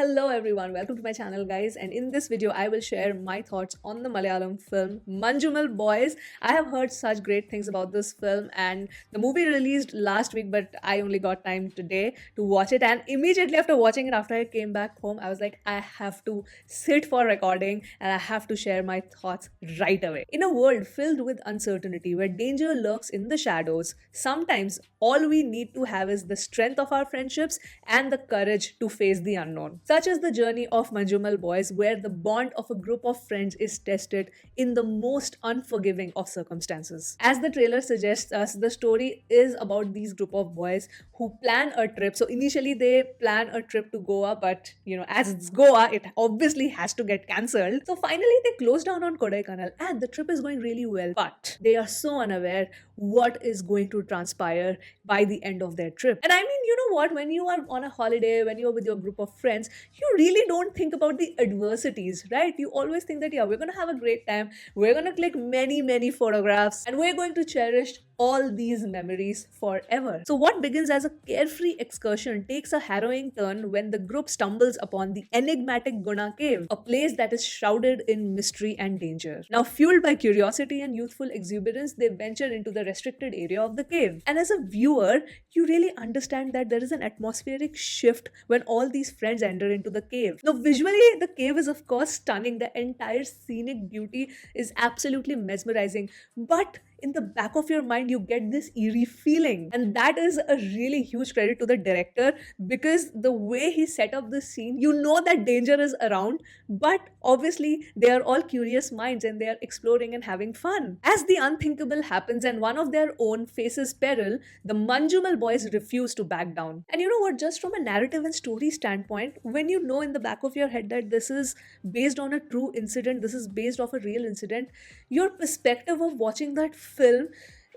Hello everyone, welcome to my channel guys, and in this video I will share my thoughts on the Malayalam film Manjummel Boys. I have heard such great things about this film and the movie released last week, but I only got time today to watch it, and immediately after watching it, after I came back home, I was like, I have to sit for recording and I have to share my thoughts right away. In a world filled with uncertainty where danger lurks in the shadows, sometimes all we need to have is the strength of our friendships and the courage to face the unknown. Such is the journey of Manjummel Boys, where the bond of a group of friends is tested in the most unforgiving of circumstances. As the trailer suggests us, the story is about these group of boys who plan a trip. So initially they plan a trip to Goa, but as it's Goa, it obviously has to get cancelled. So finally they close down on Kodaikanal and the trip is going really well. But they are so unaware what is going to transpire by the end of their trip. And I mean, you know what? When you are on a holiday, when you're with your group of friends, you really don't think about the adversities, right? You always think that, yeah, we're going to have a great time. We're going to click many photographs and we're going to cherish all these memories forever. So what begins as a carefree excursion takes a harrowing turn when the group stumbles upon the enigmatic Guna cave, a place that is shrouded in mystery and danger. Now, fueled by curiosity and youthful exuberance, they venture into the restricted area of the cave. And as a viewer, you really understand that there is an atmospheric shift when all these friends enter into the cave. Now, visually, the cave is of course stunning. The entire scenic beauty is absolutely mesmerizing. But in the back of your mind, you get this eerie feeling. And that is a really huge credit to the director, because the way he set up the scene, you know that danger is around, but obviously they are all curious minds and they are exploring and having fun. As the unthinkable happens and one of their own faces peril, the Manjummel boys refuse to back down. And you know what, just from a narrative and story standpoint, when you know in the back of your head that this is based on a true incident, this is based off a real incident, your perspective of watching that film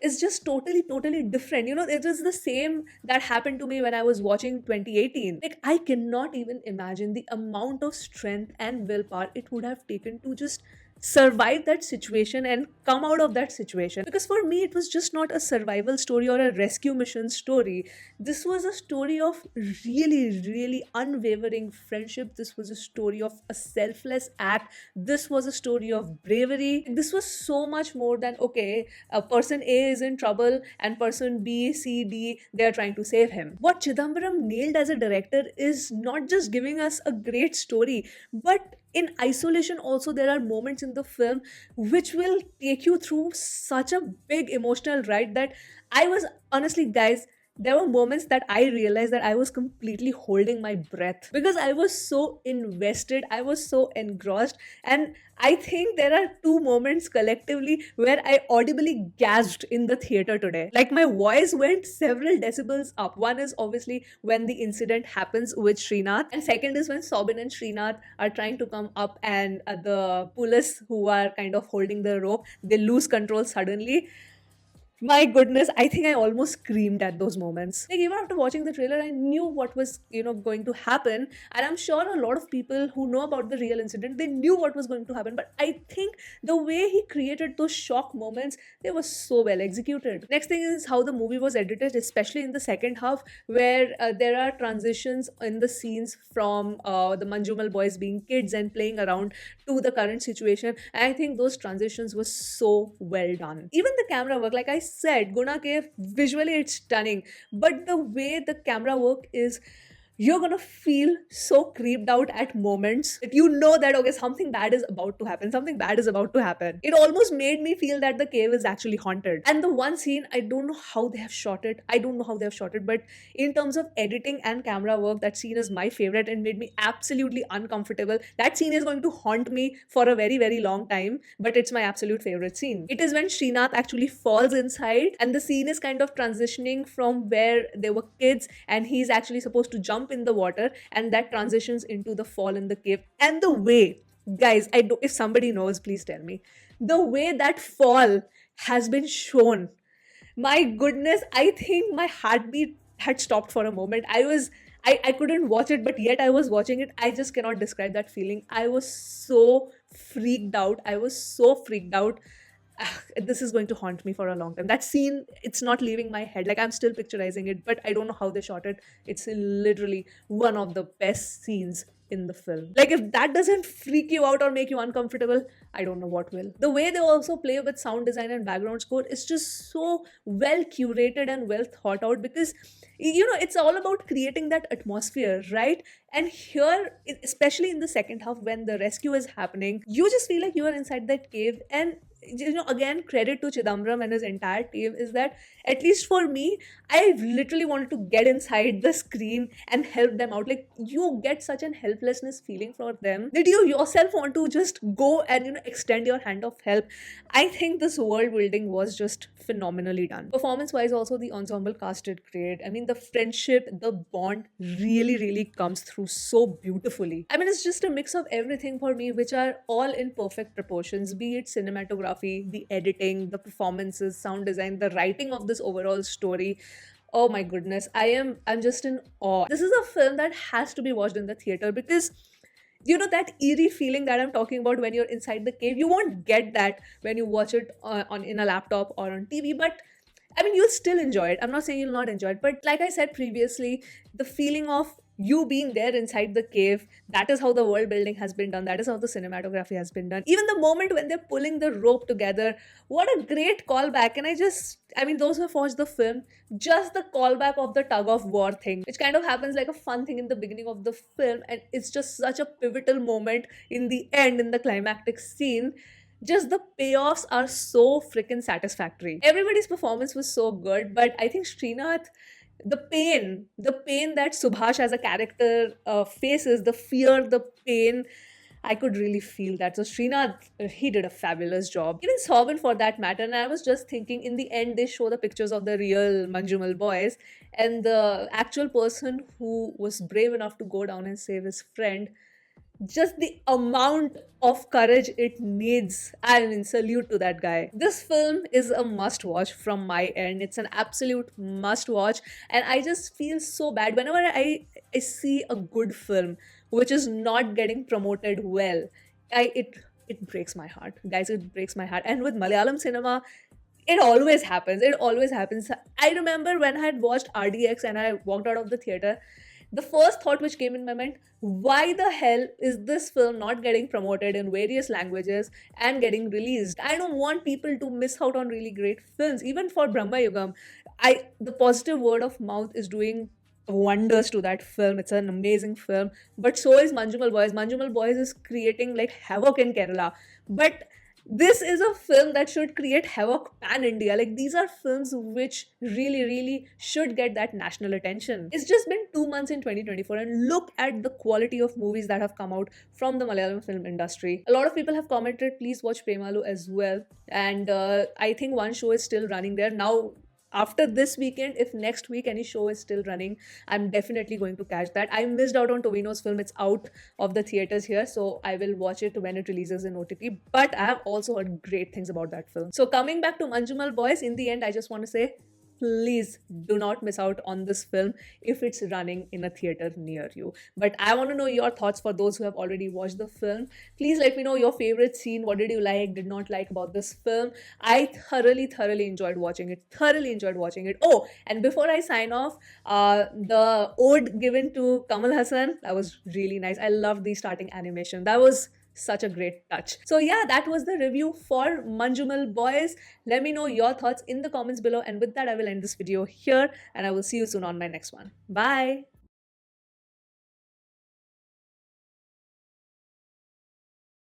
is just totally different. It is the same that happened to me when I was watching 2018. Like, I cannot even imagine the amount of strength and willpower it would have taken to just survive that situation and come out of that situation. Because for me, it was just not a survival story or a rescue mission story. This was a story of really unwavering friendship. This was a story of a selfless act. This was a story of bravery. This was so much more than, okay, a person A is in trouble and person B, C, D, they're trying to save him. What Chidambaram nailed as a director is not just giving us a great story, but in isolation also there are moments in the film which will take you through such a big emotional ride that I was honestly, guys, there were moments that I realized that I was completely holding my breath because I was so invested, I was so engrossed. And I think there are two moments collectively where I audibly gasped in the theater today. Like, my voice went several decibels up. One is obviously when the incident happens with Srinath, and second is when Sobin and Srinath are trying to come up and the police who are kind of holding the rope, they lose control suddenly. My goodness, I think I almost screamed at those moments. Like, even after watching the trailer, I knew what was, going to happen. And I'm sure a lot of people who know about the real incident, they knew what was going to happen. But I think the way he created those shock moments, they were so well executed. Next thing is how the movie was edited, especially in the second half, where there are transitions in the scenes from the Manjummel boys being kids and playing around to the current situation. And I think those transitions were so well done. Even the camera work, like I said, Guna Cave, visually it's stunning, but the way the camera work is, you're gonna feel so creeped out at moments that you know that, okay, something bad is about to happen, something bad is about to happen. It almost made me feel that the cave is actually haunted. And the one scene, I don't know how they have shot it, but in terms of editing and camera work, that scene is my favorite and made me absolutely uncomfortable. That scene is going to haunt me for a very long time, but it's my absolute favorite scene. It is when Srinath actually falls inside and the scene is kind of transitioning from where they were kids and he's actually supposed to jump in the water, and that transitions into the fall in the cave. And the way, guys, if somebody knows, please tell me, the way that fall has been shown, my goodness, I think my heartbeat had stopped for a moment. I couldn't watch it, but yet I was watching it. I just cannot describe that feeling. I was so freaked out. This is going to haunt me for a long time. That scene, it's not leaving my head. Like, I'm still picturizing it, but I don't know how they shot it. It's literally one of the best scenes in the film. Like, if that doesn't freak you out or make you uncomfortable, I don't know what will. The way they also play with sound design and background score is just so well curated and well thought out, because it's all about creating that atmosphere, right? And here, especially in the second half, when the rescue is happening, you just feel like you are inside that cave. And again, credit to Chidambaram and his entire team is that, at least for me, I literally wanted to get inside the screen and help them out. Like, you get such an helplessness feeling for them that you yourself want to just go and extend your hand of help. I think this world building was just phenomenally done. Performance wise, also the ensemble cast did great. I mean, the friendship, the bond really, really comes through so beautifully. I mean, it's just a mix of everything for me, which are all in perfect proportions, be it cinematography, the editing, the performances, sound design, the writing of this overall story. Oh my goodness, I'm just in awe. This is a film that has to be watched in the theater, because that eerie feeling that I'm talking about when you're inside the cave, you won't get that when you watch it on in a laptop or on TV. But I mean, you'll still enjoy it. I'm not saying you'll not enjoy it, but like I said previously, the feeling of you being there inside the cave, that is how the world building has been done. That is how the cinematography has been done. Even the moment when they're pulling the rope together, what a great callback. And I mean, those who have watched the film, just the callback of the tug of war thing, which kind of happens like a fun thing in the beginning of the film, and it's just such a pivotal moment in the end, in the climactic scene. Just the payoffs are so freaking satisfactory. Everybody's performance was so good, but I think Srinath, the pain that Subhash as a character faces, the fear, the pain, I could really feel that. So Srinath, he did a fabulous job. Even Soban, for that matter. And I was just thinking, in the end, they show the pictures of the real Manjummel boys, and the actual person who was brave enough to go down and save his friend, just the amount of courage it needs. I mean, salute to that guy. This film is a must watch from my end. It's an absolute must watch. And I just feel so bad whenever I see a good film which is not getting promoted well. It breaks my heart. Guys, it breaks my heart. And with Malayalam cinema, it always happens. It always happens. I remember when I had watched RDX and I walked out of the theater, the first thought which came in my mind: why the hell is this film not getting promoted in various languages and getting released? I don't want people to miss out on really great films. Even for Brahma Yugam, the positive word of mouth is doing wonders to that film. It's an amazing film. But so is Manjummel Boys. Manjummel Boys is creating like havoc in Kerala. But this is a film that should create havoc pan India. Like, these are films which really, really should get that national attention. It's just been 2 months in 2024, and look at the quality of movies that have come out from the Malayalam film industry. A lot of people have commented, please watch Premalu as well. And I think one show is still running there. Now, after this weekend, if next week any show is still running, I'm definitely going to catch that. I missed out on Tovino's film. It's out of the theaters here, so I will watch it when it releases in OTT. But I have also heard great things about that film. So coming back to Manjummel Boys, in the end, I just want to say, please do not miss out on this film if it's running in a theater near you. But I want to know your thoughts for those who have already watched the film. Please let me know your favorite scene. What did you like, did not like about this film? I thoroughly enjoyed watching it. Oh, and before I sign off, the ode given to Kamal Hassan, that was really nice. I loved the starting animation. That was such a great touch. So yeah, that was the review for Manjummel Boys. Let me know your thoughts in the comments below, and with that I will end this video here, and I will see you soon on my next one. Bye.